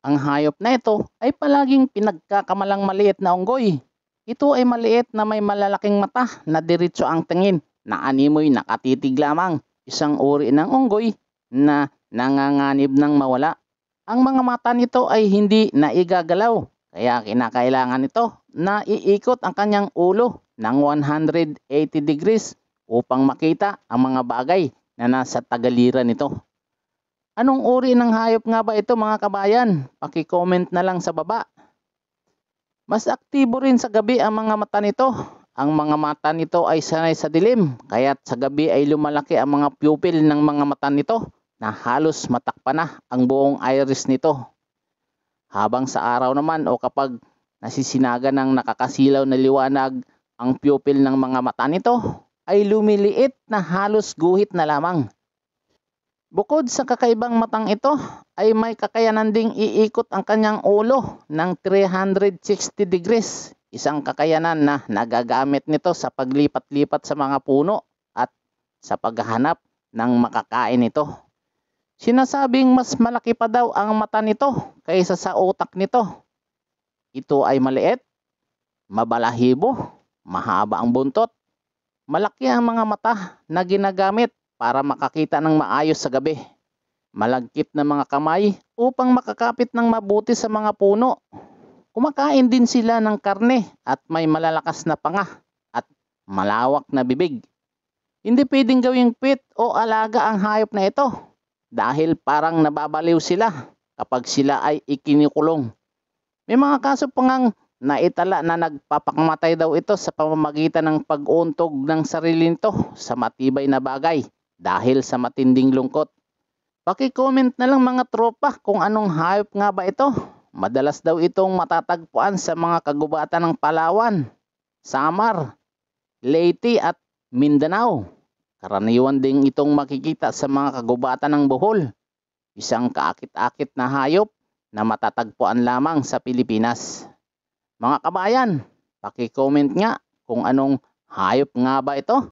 Ang hayop na ito ay palaging pinagkakamalang maliit na unggoy. Ito ay maliit na may malalaking mata na diretso ang tingin na animoy nakatitig lamang. Isang uri ng unggoy na nanganganib ng mawala. Ang mga mata nito ay hindi naigagalaw, kaya kinakailangan nito na iikot ang kanyang ulo ng 180 degrees upang makita ang mga bagay na nasa tagaliran nito. Anong uri ng hayop nga ba ito mga kabayan? Paki-comment na lang sa baba. Mas aktibo rin sa gabi ang mga mata nito. Ang mga mata nito ay sanay sa dilim, kaya't sa gabi ay lumalaki ang mga pupil ng mga mata nito na halos matakpan na ang buong iris nito. Habang sa araw naman o kapag nasisinaga ng nakakasilaw na liwanag ang pupil ng mga mata nito, ay lumiliit na halos guhit na lamang. Bukod sa kakaibang matang ito, ay may kakayanan ding iikot ang kanyang ulo ng 360 degrees. Isang kakayanan na nagagamit nito sa paglipat-lipat sa mga puno at sa paghahanap ng makakain nito. Sinasabing mas malaki pa daw ang mata nito kaysa sa utak nito. Ito ay maliit, mabalahibo, mahaba ang buntot, malaki ang mga mata na ginagamit para makakita ng maayos sa gabi. Malagkit na mga kamay upang makakapit ng mabuti sa mga puno. Kumakain din sila ng karne at may malalakas na panga at malawak na bibig. Hindi pwedeng gawing pet o alaga ang hayop na ito dahil parang nababaliw sila kapag sila ay ikinikulong. May mga kaso pa ngang naitala na nagpapakamatay daw ito sa pamamagitan ng pag-untog ng sarili nito sa matibay na bagay dahil sa matinding lungkot. Paki-comment na lang mga tropa kung anong hayop nga ba ito. Madalas daw itong matatagpuan sa mga kagubatan ng Palawan, Samar, Leyte at Mindanao. Karaniwan ding itong makikita sa mga kagubatan ng Bohol. Isang kaakit-akit na hayop na matatagpuan lamang sa Pilipinas. Mga kabayan, paki-comment nga kung anong hayop nga ba ito.